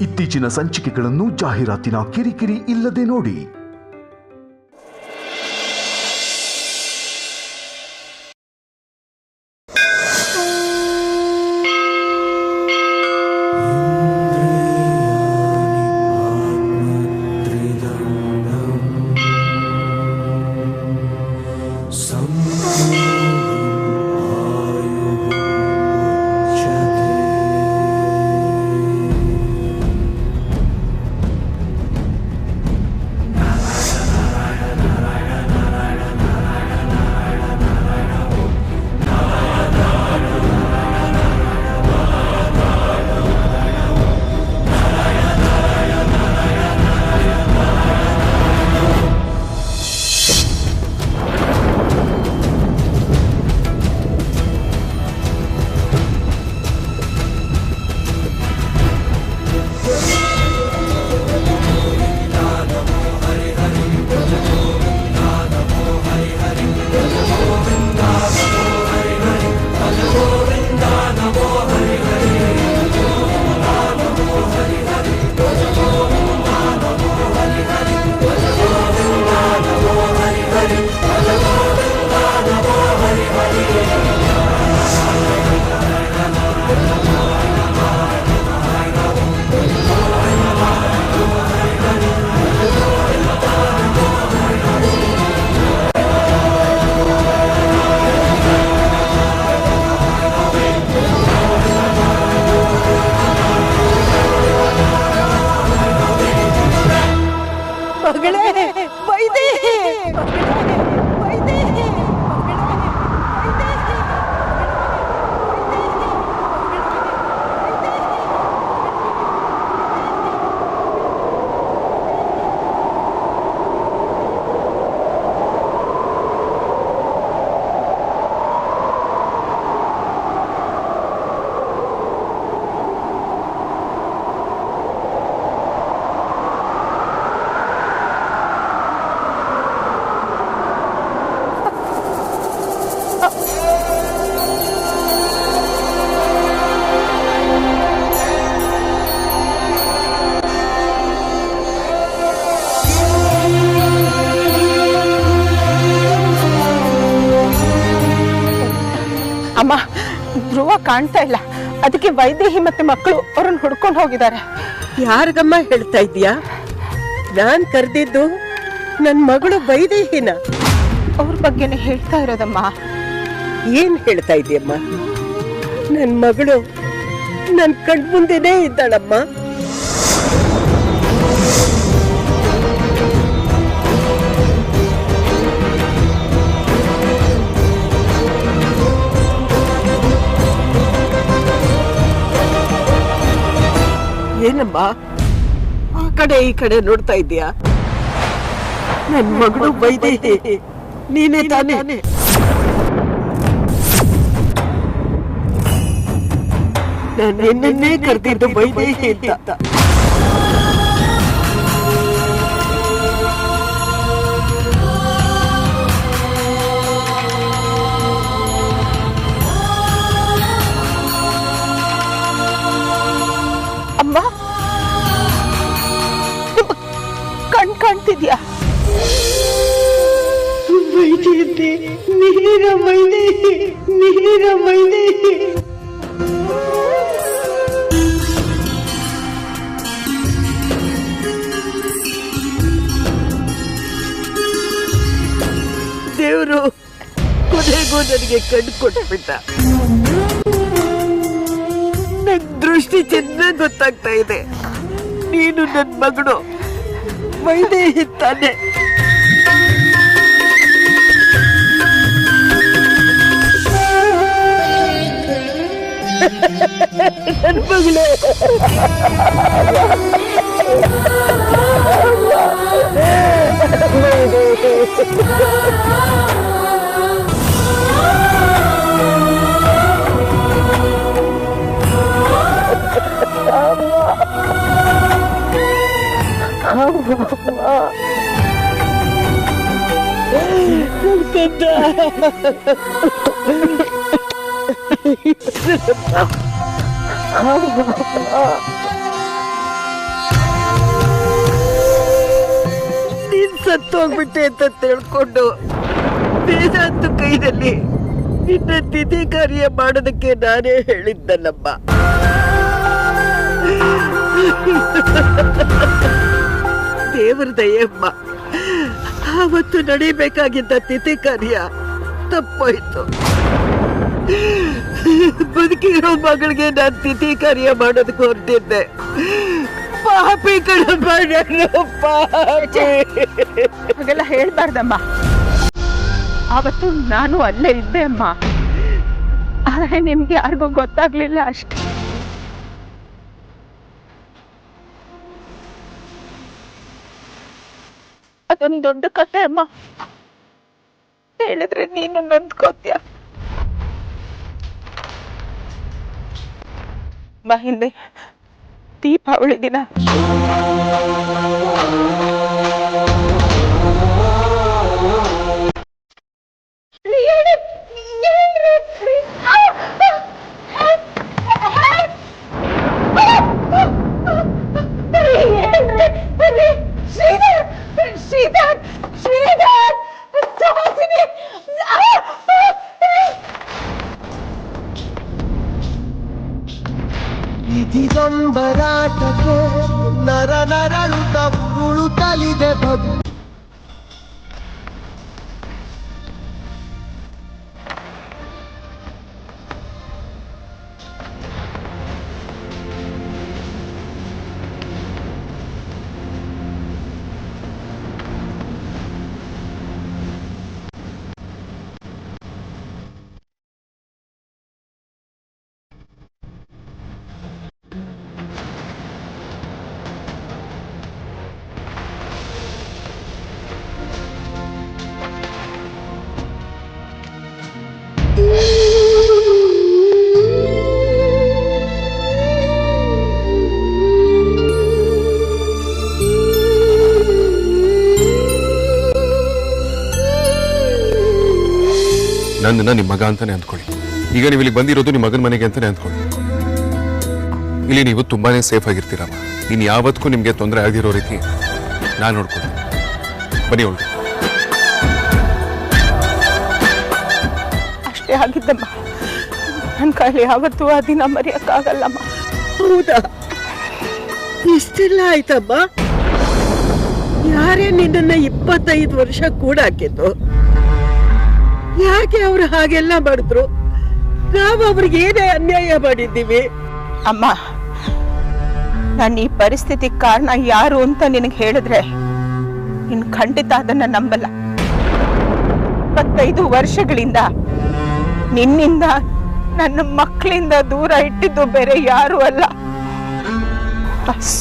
ಇತ್ತೀಚಿನ ಸಂಚಿಕೆಗಳನ್ನು ಜಾಹೀರಾತಿನ ಕಿರಿಕಿರಿ ಇಲ್ಲದೆ ನೋಡಿ. ಅಮ್ಮ, ಧ್ರುವ ಕಾಣ್ತಾ ಇಲ್ಲ. ಅದಕ್ಕೆ ವೈದೇಹಿ ಮತ್ತೆ ಮಕ್ಕಳು ಅವ್ರನ್ನ ಹುಡ್ಕೊಂಡು ಹೋಗಿದ್ದಾರೆ. ಯಾರಿಗಮ್ಮ ಹೇಳ್ತಾ ಇದೀಯಾ? ನಾನ್ ಕರೆದಿದ್ದು ನನ್ ಮಗಳು ವೈದೇಹಿನ. ಅವ್ರ ಬಗ್ಗೆನೆ ಹೇಳ್ತಾ ಇರೋದಮ್ಮ. ಏನ್ ಹೇಳ್ತಾ ಇದೀಯಮ್ಮ? ನನ್ ಮಗಳು ನನ್ ಕಣ್ಮುಂದೆನೇ ಇದ್ದಾಳಮ್ಮ. ಏನಮ್ಮ ಆ ಕಡೆ ಈ ಕಡೆ ನೋಡ್ತಾ ಇದೀಯಾ? ನನ್ ಮಗಳು ವೈದೇಹಿ ನೀನೇ ತಾನೇ? ನಾನು ನಿನ್ನನ್ನೇ ಕರೆದಿದ್ದು ವೈದೇಹಿ ಅಂತ. ಅಮ್ಮ, ಕಣ್ ಕಾಣ್ತಿದ್ಯಾ? ವೈದೇಹಿ, ನೀರ ವೈದೇಹಿ, ನೀರ ವೈದೇಹಿ. ದೇವರು ಕೊನೆಗೂ ನನಗೆ ಕಣ್ಣು ಕೊಟ್ಬಿಟ್ಟ. ನನ್ ದೃಷ್ಟಿ ಚೆನ್ನಾಗಿ ಗೊತ್ತಾಗ್ತಾ ಇದೆ. ನೀನು ನನ್ ಮಗಳು ವೈದೇಹಿ ತಾನೆ? ನನ್ ಮಗಳೇ, ಸತ್ತೋಗ್ಬಿಟ್ಟೆ ಅಂತ ತಿಳ್ಕೊಂಡು ವೇದಾಂತ ಕೈನಲ್ಲಿ ನಿನ್ನ ತಿಥಿ ಕಾರ್ಯ ಮಾಡೋದಕ್ಕೆ ನಾನೇ ಹೇಳಿದ್ದಲ್ಲಮ್ಮ. ದೇವರ ದಯೆಯಮ್ಮ, ಆವತ್ತು ನಡೀಬೇಕಾಗಿದ್ದ ತಿಥಿ ಕಾರ್ಯ ತಪ್ಪಾಯ್ತು. ಬದುಕಿರೋ ಮಗಳಿಗೆ ನಾನು ತಿಥಿ ಕಾರ್ಯ ಮಾಡೋದಕ್ಕೆ ಹೊರಟಿದ್ದೆ. ಪಾಪಿ ಕಣಮ್ಮ, ಹಾಗೆಲ್ಲ ಹೇಳ್ಬಾರ್ದಮ್ಮ. ಅವತ್ತು ನಾನು ಅಲ್ಲೇ ಇದ್ದೆ ಅಮ್ಮ, ಆದ್ರೆ ನಿಮ್ಗೆ ಯಾರಿಗೂ ಗೊತ್ತಾಗ್ಲಿಲ್ಲ ಅಷ್ಟೆ. ಅದೊಂದು ದೊಡ್ಡ ಕಥೆ ಅಮ್ಮ, ಹೇಳಿದ್ರೆ ನೀನು ನೊಂದ್ಕೋತ್ಯ. ಹಿಂದೆ ದೀಪಾವಳಿ ದಿನ ಇದೊಂಬರಾಟಕ್ಕೆ ನರ ನರಳುತ್ತ ಉರುಳುತ್ತಲಿದೆ ಬದು. ನನ್ನನ್ನ ನಿಮ್ಮ ಮಗ ಅಂತಾನೆ ಅಂದ್ಕೊಳ್ಳಿ. ಈಗ ನೀವು ಇಲ್ಲಿ ಬಂದಿರೋದು ನಿಮ್ಮ ಮಗನ ಮನೆಗೆ ಅಂತಾನೆ ಅಂದ್ಕೊಳ್ಳಿ. ಇಲ್ಲಿ ನೀವು ತುಂಬಾನೇ ಸೇಫ್ ಆಗಿರ್ತೀರಮ್ಮ. ಇನ್ನು ಯಾವತ್ತೂ ನಿಮ್ಗೆ ತೊಂದರೆ ಆಗಿರೋ ರೀತಿ ನಾನು ನೋಡ್ಕೊಳ್ತೀನಿ. ಬನ್ನಿ ಒಳಗೆ. ಅಷ್ಟೇ ಆಗಿದ್ದಮ್ಮ, ನನ್ನ ಕೈಲಿ ಯಾವತ್ತೂ ಆ ದಿನ ಮರೆಯಕ್ಕಾಗಲ್ಲಮ್ಮ. ಹೌದಾ? ಇಷ್ಟೆಲ್ಲ ಆಯ್ತಮ್ಮ? ಯಾರೇ ನಿನ್ನನ್ನ 25 ವರ್ಷ ಕೂಡ ಹಾಕಿದ್ದು? ಯಾಕೆ ಅವ್ರು ಹಾಗೆಲ್ಲ ಮಾಡಿದ್ರು? ನಾವು ಅವ್ರಿಗೆ ಏನೇ ಅನ್ಯಾಯ ಮಾಡಿದ್ದೀವಿ? ಅಮ್ಮ, ನಾನು ಈ ಪರಿಸ್ಥಿತಿ ಕಾರಣ ಯಾರು ಅಂತ ನಿನಗೆ ಹೇಳಿದ್ರೆ ನೀನು ಖಂಡಿತ ಅದನ್ನ ನಂಬಲ್ಲ. 25 ವರ್ಷಗಳಿಂದ ನಿನ್ನಿಂದ ನನ್ನ ಮಕ್ಕಳಿಂದ ದೂರ ಇಟ್ಟಿದ್ದು ಬೇರೆ ಯಾರು ಅಲ್ಲ,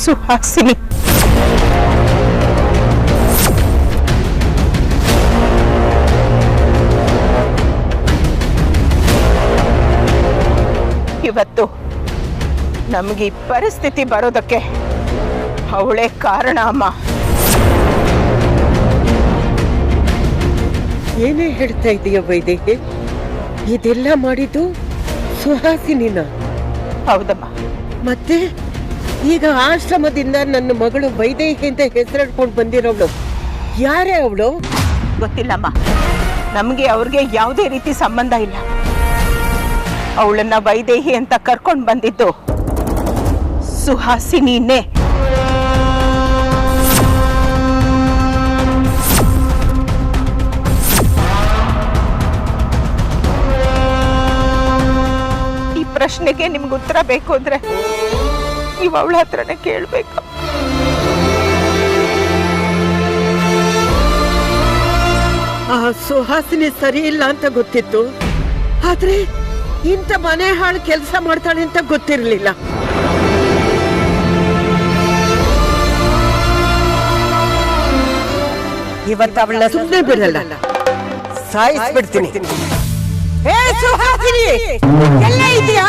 ಸುಹಾಸಿನಿ. ಇವತ್ತು ನಮಗೆ ಈ ಪರಿಸ್ಥಿತಿ ಬರೋದಕ್ಕೆ ಅವಳೇ ಕಾರಣ ಅಮ್ಮ. ಏನೇ ಹೇಳ್ತಾ ಇದೀಯ ವೈದೇಹಿ? ಇದೆಲ್ಲ ಮಾಡಿದ್ದು ಸುಹಾಸಿನಿನ? ಹೌದಮ್ಮ. ಮತ್ತೆ ಈಗ ಆಶ್ರಮದಿಂದ ನನ್ನ ಮಗಳು ವೈದೇಹಿ ಅಂತ ಹೆಸರಿಡ್ಕೊಂಡು ಬಂದಿರೋಳು ಯಾರೇ ಅವಳು? ಗೊತ್ತಿಲ್ಲಮ್ಮ, ನಮ್ಗೆ ಅವ್ರಿಗೆ ಯಾವುದೇ ರೀತಿ ಸಂಬಂಧ ಇಲ್ಲ. ಅವಳನ್ನ ವೈದೇಹಿ ಅಂತ ಕರ್ಕೊಂಡು ಬಂದಿದ್ದು ಸುಹಾಸಿನಿನೇ. ಈ ಪ್ರಶ್ನೆಗೆ ನಿಮ್ಗೆ ಉತ್ತರ ಬೇಕು ಅಂದ್ರೆ ನೀವು ಅವಳ ಹತ್ರನೇ ಕೇಳ್ಬೇಕು. ಆ ಸುಹಾಸಿನಿ ಸರಿ ಇಲ್ಲ ಅಂತ ಗೊತ್ತಿತ್ತು, ಆದ್ರೆ ಇಂಥ ಮನೆ ಹಾಳು ಕೆಲಸ ಮಾಡ್ತಾಳೆ ಅಂತ ಗೊತ್ತಿರಲಿಲ್ಲ. ಇವತ್ತು ಅವಳ ಸುಮ್ಮನೆ ಬಿಡಲ್ಲ, ಸಾಯಿಸ್ಬಿಡ್ತೀನಿ. ಹೇ ಸುಹಾಸಿನಿ, ಎಲ್ಲ ಇದೆಯಾ?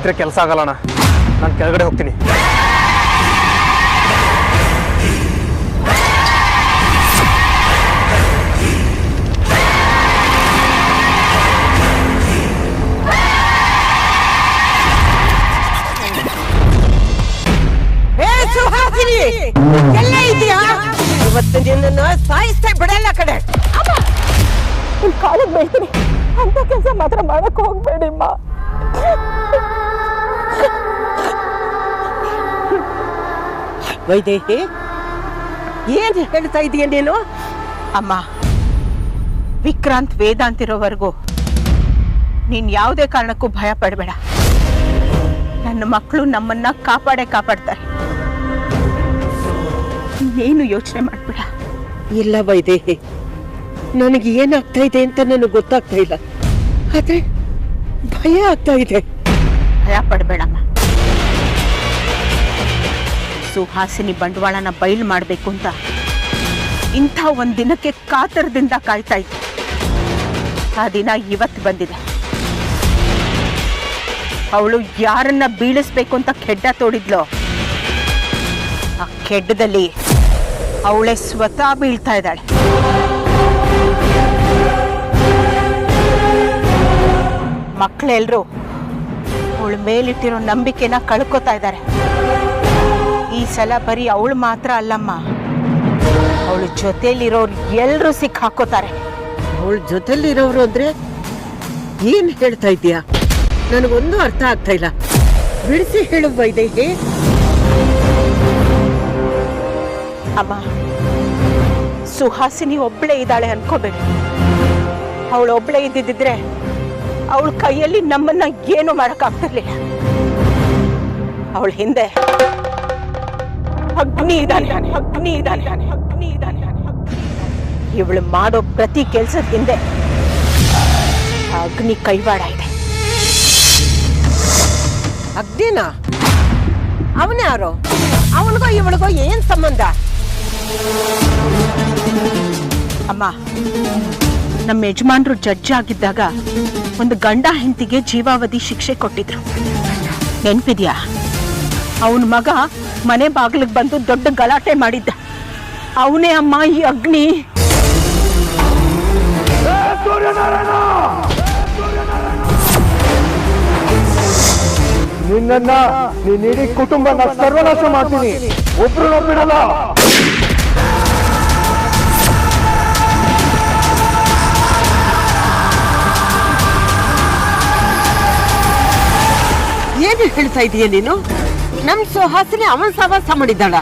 ಇದ್ರೆ ಕೆಲಸ ಆಗಲ್ಲಣ್ಣ. ನಾನು ಕೆಳಗಡೆ ಹೋಗ್ತೀನಿ. ಸುಹಾಸಿನಿ ಎಲ್ಲ ಇದೆಯಾ? ಇವತ್ತು ನಿನ್ನನ್ನು ಸಾಯಿಸ್ತಾ ಬಿಡಲ್ಲ ಕಡೆ. ನಿನ್ ಕಾಲಿಗೆ ಬೀಳ್ತೀನಿ, ಅಂತ ಕೆಲಸ ಮಾತ್ರ ಮಾಡಕ್ ಹೋಗ್ಬೇಡಿಮ್ಮ. ವೈದೇಹಿ, ಏನ್ ಹೇಳ್ತಾ ಇದೀಯ ನೀನು? ಅಮ್ಮ, ವಿಕ್ರಾಂತ್ ವೇದಾಂತ್ ಇರೋವರೆಗೂ ನೀನ್ ಯಾವುದೇ ಕಾರಣಕ್ಕೂ ಭಯ ಪಡಬೇಡ. ನನ್ನ ಮಕ್ಕಳು ನಮ್ಮನ್ನ ಕಾಪಾಡ್ತಾರೆ. ನೀನು ಯೋಚನೆ ಮಾಡ್ಬೇಡ. ಇಲ್ಲ ವೈದೇಹಿ, ನನಗೆ ಏನಾಗ್ತಾ ಇದೆ ಅಂತ ನನಗೆ ಗೊತ್ತಾಗ್ತಾ ಇಲ್ಲ, ಆದ್ರೆ ಭಯ ಆಗ್ತಾ ಇದೆ. ಭಯ ಪಡಬೇಡಮ್ಮ. ಸುಹಾಸಿನಿ ಬಂಡವಾಳನ ಬಯಲು ಮಾಡಬೇಕು ಅಂತ ಇಂಥ ಒಂದ್ ದಿನಕ್ಕೆ ಕಾತರದಿಂದ ಕಾಯ್ತಾ ಇದ್ದೆ. ಆ ದಿನ ಇವತ್ತು ಬಂದಿದೆ. ಅವಳು ಯಾರನ್ನ ಬೀಳಿಸ್ಬೇಕು ಅಂತ ಕೆಡ್ಡ ತೋಡಿದ್ಲೋ, ಆ ಕೆಡ್ಡದಲ್ಲಿ ಅವಳೇ ಸ್ವತಃ ಬೀಳ್ತಾ ಇದ್ದಾಳೆ. ಮಕ್ಕಳೆಲ್ಲರೂ ಅವಳ ಮೇಲಿಟ್ಟಿರೋ ನಂಬಿಕೆನ ಕಳ್ಕೊತಾ ಇದ್ದಾರೆ. ಈ ಸಲ ಬರೀ ಅವಳು ಮಾತ್ರ ಅಲ್ಲಮ್ಮ, ಅವಳ ಜೊತೆಲಿರೋರು ಎಲ್ಲರೂ ಸಿಕ್ಕಾಕೋತಾರೆ. ಅವಳ ಜೊತೆಲಿರೋರು ಅಂದ್ರೆ ಏನ್ ಹೇಳ್ತಾ ಇದೀಯಾ? ನನಗೊಂದು ಅರ್ಥ ಆಗ್ತಾ ಇಲ್ಲ. ಬಿಡಿಸಿ ಹೇಳು ವೈದೇಹಿ. ಅಮ್ಮ, ಸುಹಾಸಿನಿ ಒಬ್ಳೇ ಇದ್ದಾಳೆ ಅನ್ಕೋಬೇಡಿ. ಅವಳು ಒಬ್ಳೇ ಇದ್ದಿದ್ರೆ ಅವಳ ಕೈಯಲ್ಲಿ ನಮ್ಮನ್ನ ಏನು ಮಾಡಕ್ಕಾಗ್ತಿರ್ಲಿಲ್ಲ. ಅವಳ ಹಿಂದೆ ಅಗ್ನಿ ಇದ್ದಾನೆ. ಇವಳು ಮಾಡೋ ಪ್ರತಿ ಕೆಲ್ಸದ ಹಿಂದೆ ಅಗ್ನಿ ಕೈವಾಡ ಇದೆ. ಅಗ್ನಿನಾ? ಅವನ್ಯಾರೋ? ಅವನಿಗೋ ಇವಳಿಗೋ ಏನ್ ಸಂಬಂಧ? ಅಮ್ಮ, ನಮ್ಮ ಯಜಮಾನ್ರು ಜಡ್ಜ್ ಆಗಿದ್ದಾಗ ಒಂದು ಗಂಡ ಹೆಂಡತಿಗೆ ಜೀವಾವಧಿ ಶಿಕ್ಷೆ ಕೊಟ್ಟಿದ್ರು, ನೆನ್ಪಿದ್ಯಾ? ಅವನ ಮಗ ಮನೆ ಬಾಗಿಲಿಗೆ ಬಂದು ದೊಡ್ಡ ಗಲಾಟೆ ಮಾಡಿದ್ದ. ಅವನೇ ಅಮ್ಮ ಈ ಅಗ್ನಿ. ನಿನ್ನ ನೀನ್ ಇಡೀ ಕುಟುಂಬ ಸರ್ವನಾಶ ಮಾಡ್ತೀನಿ, ಒಬ್ರು ಬಿಡಲ್ಲ. ಏನು ಹೇಳ್ತಾ ಇದೀಯ ನೀನು? ನಮ್ ಸುಹಾಸಿನಿ ಅವನ್ ಸವಾಸ ಮಾಡಿದ್ದಾಳ?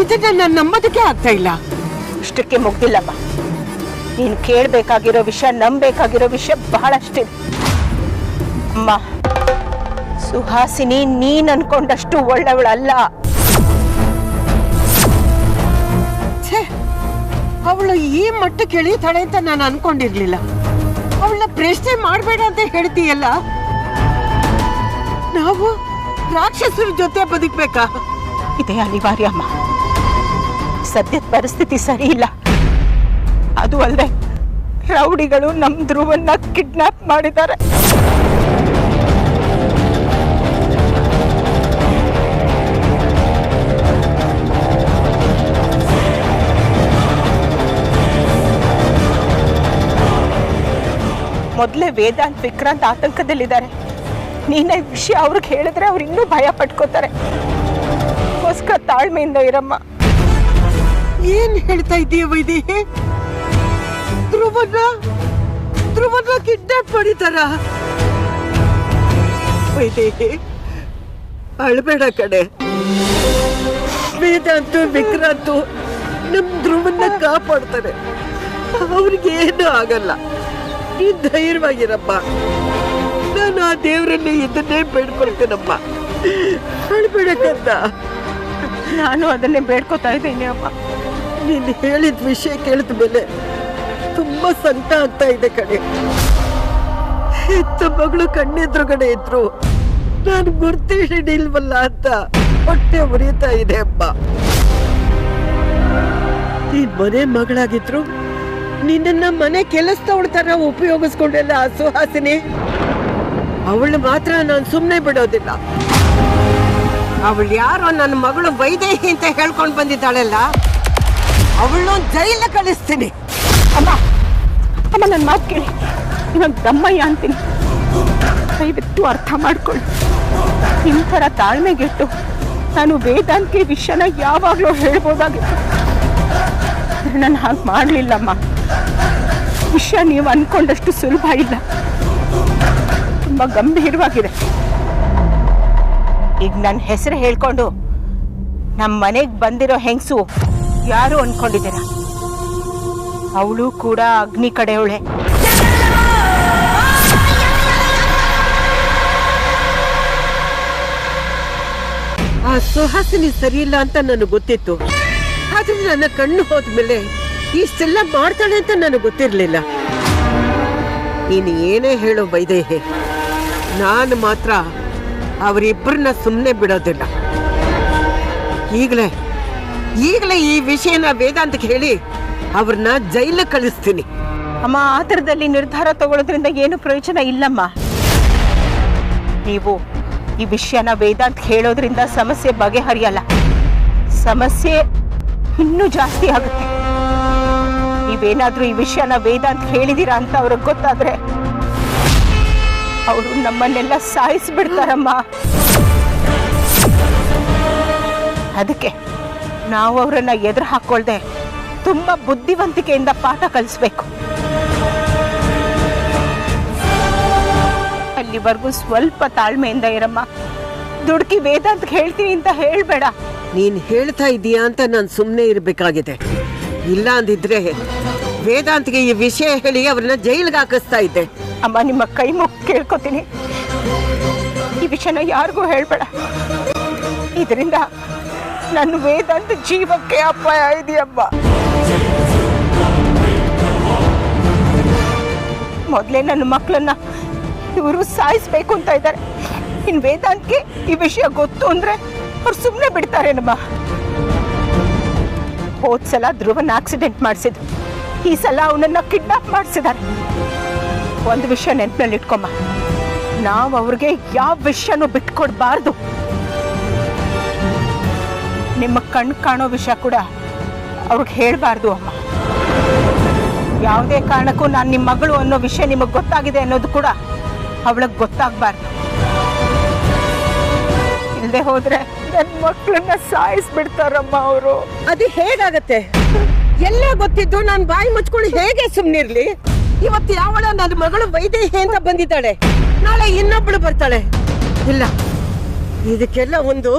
ಇದನ್ನ ನಾನು ನಂಬೋದಕ್ಕೆ ಆಗ್ತಾ ಇಲ್ಲ. ಇಷ್ಟಕ್ಕೆ ಮುಗ್ದಿಲ್ಲಮ್ಮ. ನೀನು ಕೇಳಬೇಕಾಗಿರೋ ವಿಷಯ, ನಂಬೇಕಾಗಿರೋ ವಿಷಯ ಬಹಳಷ್ಟಿದೆ. ಅಮ್ಮ, ಸುಹಾಸಿನಿ ನೀನ್ ಅನ್ಕೊಂಡಷ್ಟು ಒಳ್ಳೆಯವಳಲ್ಲ. ಅವಳು ಈ ಮಟ್ಟಕ್ಕೆ ಇಳಿತಾಳೆ ಅಂತ ನಾನು ಅನ್ಕೊಂಡಿರ್ಲಿಲ್ಲ. ಅವಳ ಪ್ರಶ್ನೆ ಮಾಡ್ಬೇಡ ಅಂತ ಹೇಳ್ತೀಯಲ್ಲ. ನಾವು ರಾಕ್ಷಸರ ಜೊತೆ ಬದುಕ್ಬೇಕಾ? ಇದೇ ಅನಿವಾರ್ಯ ಅಮ್ಮ. ಸದ್ಯದ ಪರಿಸ್ಥಿತಿ ಸರಿ ಇಲ್ಲ. ಅದು ಅಲ್ಲದೆ ರೌಡಿಗಳು ನಮ್ ಧ್ರುವನ್ನ ಕಿಡ್ನಾಪ್ ಮಾಡಿದ್ದಾರೆ. ಮೊದಲೇ ವೇದಾಂತ್ ವಿಕ್ರಾಂತ್ ಆತಂಕದಲ್ಲಿದ್ದಾರೆ. ನೀನೇ ವಿಷಯ ಅವ್ರಿಗೆ ಹೇಳಿದ್ರೆ ಅವ್ರು ಇನ್ನೂ ಭಯ ಪಟ್ಕೋತಾರೆ. ಅದಕ್ಕೋಸ್ಕರ ತಾಳ್ಮೆಯಿಂದ ಇರಮ್ಮ. ಏನ್ ಹೇಳ್ತಾ ಇದೀಯ ವೈದೇಹಿ? ಧ್ರುವನ್ನ ಕಿಡ್ನಾಪ್ ಮಾಡಿದಾರ? ವೈದೇಹಿ, ಅಳ್ಬೇಡ ಕಡೆ. ವೇದಾಂತು ವಿಕ್ರಾಂತು ನಮ್ ಧ್ರುವನ್ನ ಕಾಪಾಡ್ತಾರೆ. ಅವ್ರಿಗೇನು ಆಗಲ್ಲ. ನೀನ್ ಧೈರ್ಯವಾಗಿರಮ್ಮ. ನಾನು ಆ ದೇವರನ್ನೇ ಇದನ್ನೇ ಬೇಡ್ಕೊಳ್ತೇನಮ್ಮ. ಅಳ್ಬೇಡಕ್ಕಂತ. ನಾನು ಅದನ್ನೇ ಬೇಡ್ಕೋತಾ ಇದ್ದೀನಿ ಅಮ್ಮ. ನೀನು ಹೇಳಿದ ವಿಷಯ ಕೇಳಿದ ಮೇಲೆ ತುಂಬಾ ಸಂಕಟ ಆಗ್ತಾ ಇದೆ ಕಡೆ. ಹೆತ್ತ ಮಗಳು ಕಣ್ಣೆದ್ರುಗಡೆ ಇದ್ರು ನಾನು ಗುರ್ತಿ ಹಿಡಿಲ್ವಲ್ಲ ಅಂತ ಹೊಟ್ಟೆ ಉರಿತಾ ಇದೆ ಅಮ್ಮ. ನೀನ್ ಮನೆ ಮಗಳಾಗಿದ್ರು ನಿನ್ನ ಮನೆ ಕೆಲಸದವಳ ತರ ಉಪಯೋಗಿಸ್ಕೊಂಡೆಲ್ಲ ಆ ಸುಹಾಸಿನಿ. ಅವಳು ಮಾತ್ರ ನಾನು ಸುಮ್ಮನೆ ಬಿಡೋದಿಲ್ಲ. ಅವಳು ಯಾರೋ ನನ್ನ ಮಗಳು ವೈದೇಹಿ ಅಂತ ಹೇಳ್ಕೊಂಡು ಬಂದಿದ್ದಾಳಲ್ಲ, ಅವಳನ್ನ ಜೈಲ ಕಳಿಸ್ತೀನಿ. ಅಮ್ಮ ಅಮ್ಮ ನನ್ನ ಮಾತು ಕೇಳಿ, ಇವಾಗ ದಮ್ಮಯ್ಯ ಅಂತೀನಿ, ದಯವಿಟ್ಟು ಅರ್ಥ ಮಾಡ್ಕೊಳ್ಳಿ. ನಿಮ್ಮ ಥರ ತಾಳ್ಮೆಗೆಟ್ಟು ನಾನು ವೇದಾಂತ್ಗೆ ವಿಷಯನ ಯಾವಾಗಲೂ ಹೇಳ್ಬೋದಾಗಿತ್ತು. ನಾನು ಹಾಗೆ ಮಾಡಲಿಲ್ಲಮ್ಮ. ವಿಷಯ ನೀವು ಅನ್ಕೊಂಡಷ್ಟು ಸುಲಭ ಇಲ್ಲ, ತುಂಬ ಗಂಭೀರವಾಗಿದೆ. ಈಗ ನನ್ನ ಹೆಸರು ಹೇಳ್ಕೊಂಡು ನಮ್ಮ ಮನೆಗೆ ಬಂದಿರೋ ಹೆಂಗಸು ಯಾರು ಅನ್ಕೊಂಡಿದ್ದೀರ? ಅವಳು ಕೂಡ ಅಗ್ನಿ ಕಡೆಯವಳೆ. ಆ ಸುಹಾಸಿನಿ ಸರಿ ಇಲ್ಲ ಅಂತ ನನಗೆ ಗೊತ್ತಿತ್ತು. ಆದ್ರೆ ನನ್ನ ಕಣ್ಣು ಹೋದ್ಮೇಲೆ ಇಷ್ಟೆಲ್ಲ ಮಾಡ್ತಾಳೆ ಅಂತ ನನಗೆ ಗೊತ್ತಿರ್ಲಿಲ್ಲ. ನೀನು ಏನೇ ಹೇಳೋ ವೈದೇಹಿ, ನಾನು ಮಾತ್ರ ಅವರಿಬ್ಬರನ್ನ ಸುಮ್ಮನೆ ಬಿಡೋದಿಲ್ಲ. ಈಗಲೇ ಈ ವಿಷಯನ ವೇದಾಂತಕ್ಕೆ ಹೇಳಿ ಅವ್ರನ್ನ ಜೈಲ ಕಳಿಸ್ತೀನಿ. ಅಮ್ಮ, ಆ ಥರದಲ್ಲಿ ನಿರ್ಧಾರ ತಗೊಳ್ಳೋದ್ರಿಂದ ಏನು ಪ್ರಯೋಜನ ಇಲ್ಲಮ್ಮ. ನೀವು ಈ ವಿಷಯನ ವೇದಾಂತ್ ಹೇಳೋದ್ರಿಂದ ಸಮಸ್ಯೆ ಬಗೆಹರಿಯಲ್ಲ, ಸಮಸ್ಯೆ ಇನ್ನೂ ಜಾಸ್ತಿ ಆಗುತ್ತೆ. ನೀವೇನಾದ್ರೂ ಈ ವಿಷಯನ ವೇದಾಂತ್ ಹೇಳಿದೀರಾ ಅಂತ ಅವ್ರಿಗೆ ಗೊತ್ತಾದ್ರೆ ಅವರು ನಮ್ಮನ್ನೆಲ್ಲ ಸಾಯಿಸ್ಬಿಡ್ತಾರಮ್ಮ. ಅದಕ್ಕೆ ನಾವು ಅವರನ್ನ ಎದುರು ಹಾಕೊಳ್ದೆ ತುಂಬಾ ಬುದ್ಧಿವಂತಿಕೆಯಿಂದ ಪಾಠ ಕಲಿಸ್ಬೇಕು. ಅಲ್ಲಿವರೆಗೂ ಸ್ವಲ್ಪ ತಾಳ್ಮೆಯಿಂದ ಇರಮ್ಮ. ದುಡುಕಿ ವೇದಾಂತ್ ಹೇಳ್ತೀನಿ ಅಂತ ಹೇಳ್ಬೇಡ. ನೀನ್ ಹೇಳ್ತಾ ಇದೀಯಾ ಅಂತ ನಾನು ಸುಮ್ಮನೆ ಇರ್ಬೇಕಾಗಿದೆ. ಇಲ್ಲ ಅಂದಿದ್ರೆ ವೇದಾಂತ್ಗೆ ಈ ವಿಷಯ ಹೇಳಿ ಅವ್ರನ್ನ ಜೈಲಿಗೆ ಹಾಕಿಸ್ತಾ ಇದ್ದೆ. ಅಮ್ಮ, ನಿಮ್ಮ ಕೈ ಮುಗಿ ಕೇಳ್ಕೊತೀನಿ, ಈ ವಿಷಯನ ಯಾರಿಗೂ ಹೇಳ್ಬೇಡ. ಇದರಿಂದ ನನ್ನ ವೇದಾಂತ ಜೀವಕ್ಕೆ ಅಪಾಯ ಇದೆಯಮ್ಮ. ಮೊದಲೇ ನನ್ನ ಮಕ್ಕಳನ್ನ ಇವರು ಸಾಯಿಸ್ಬೇಕು ಅಂತ ಇದ್ದಾರೆ. ಇನ್ ವೇದಾಂತ್ಗೆ ಈ ವಿಷಯ ಗೊತ್ತು ಅಂದ್ರೆ ಅವ್ರು ಸುಮ್ಮನೆ ಬಿಡ್ತಾರೇನಮ್ಮ. ಹೋದ್ಸಲ ಧ್ರುವನ್ ಆಕ್ಸಿಡೆಂಟ್ ಮಾಡಿಸಿದ್ರು, ಈ ಸಲ ಅವನನ್ನ ಕಿಡ್ನಾಪ್ ಮಾಡಿಸಿದ್ದಾರೆ. ಒಂದು ವಿಷಯ ನೆನಪಿನಲ್ಲಿ ಇಟ್ಕೊಮ್ಮ, ನಾವು ಅವ್ರಿಗೆ ಯಾವ ವಿಷಯನೂ ಬಿಟ್ಕೊಡ್ಬಾರ್ದು. ನಿಮ್ಮ ಕಣ್ಣು ಕಾಣೋ ವಿಷಯ ಕೂಡ ಅವ್ರಿಗೆ ಹೇಳ್ಬಾರ್ದು ಅಮ್ಮ. ಯಾವುದೇ ಕಾರಣಕ್ಕೂ ನಾನು ನಿಮ್ಮ ಮಗಳು ಅನ್ನೋ ವಿಷಯ ನಿಮಗೆ ಗೊತ್ತಾಗಿದೆ ಅನ್ನೋದು ಕೂಡ ಅವಳಿಗೆ ಗೊತ್ತಾಗಬಾರ್ದು. ಇಲ್ಲದೆ ಹೋದ್ರೆ ನನ್ನ ಮಕ್ಕಳನ್ನ ಸಾಯಿಸ್ಬಿಡ್ತಾರಮ್ಮ ಅವರು. ಅದು ಹೇಗಾಗತ್ತೆ? ಎಲ್ಲ ಗೊತ್ತಿದ್ದು ನಾನು ಬಾಯಿ ಮುಚ್ಕೊಂಡು ಹೇಗೆ ಸುಮ್ಮನಿರ್ಲಿ? ಇವತ್ತು ಯಾವಳ ನನ್ನ ಮಗಳು ವೈದೇಹಿ ಅಂತ ಬಂದಿದ್ದಾಳೆ, ನಾಳೆ ಇನ್ನೊಬ್ಬಳು ಬರ್ತಾಳೆ. ಇಲ್ಲ, ಇದಕ್ಕೆಲ್ಲ ಒಂದು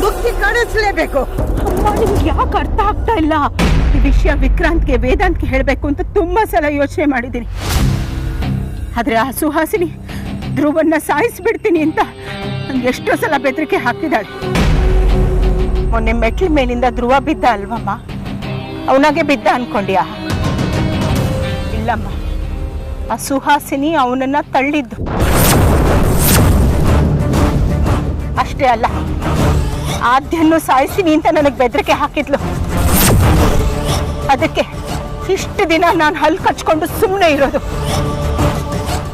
ಮುಕ್ತಿ ಕಾಣಿಸ್ಲೇಬೇಕು. ಅಮ್ಮ, ನಿಮ್ಗೆ ಯಾಕೆ ಅರ್ಥ ಆಗ್ತಾ ಇಲ್ಲ? ಈ ವಿಷಯ ವಿಕ್ರಾಂತ್ಗೆ ವೇದಾಂತ್ಗೆ ಹೇಳಬೇಕು ಅಂತ ತುಂಬಾ ಸಲ ಯೋಚನೆ ಮಾಡಿದ್ದೀನಿ. ಆದ್ರೆ ಆ ಸುಹಾಸಿನಿ ಧ್ರುವನ್ನ ಸಾಯಿಸ್ಬಿಡ್ತೀನಿ ಅಂತ ನಂಗೆ ಎಷ್ಟೋ ಸಲ ಬೆದರಿಕೆ ಹಾಕಿದಾಳೆ. ಮೊನ್ನೆ ಮೆಟ್ಲ ಮೇಲಿಂದ ಧ್ರುವ ಬಿದ್ದ ಅಲ್ವಮ್ಮ, ಅವನಾಗೆ ಬಿದ್ದ ಅನ್ಕೊಂಡ್ಯಾ? ಇಲ್ಲಮ್ಮ, ಆ ಸುಹಾಸಿನಿ ಅವನನ್ನ ತಳ್ಳಿದ್ದು. ಅಷ್ಟೇ ಅಲ್ಲ, ಆದ್ಯನ್ನು ಸಾಯಿಸಿನಿ ಅಂತ ನನಗೆ ಬೆದರಿಕೆ ಹಾಕಿದ್ಲು. ಅದಕ್ಕೆ ಇಷ್ಟು ದಿನ ನಾನು ಹಲ್ಲು ಕಚ್ಕೊಂಡು ಸುಮ್ಮನೆ ಇರೋದು.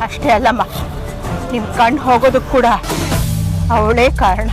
ಅಷ್ಟೇ ಅಲ್ಲಮ್ಮ, ನಿಮ್ ಕಣ್ಣು ಹೋಗೋದಕ್ಕೆ ಕೂಡ ಅವಳೇ ಕಾರಣ.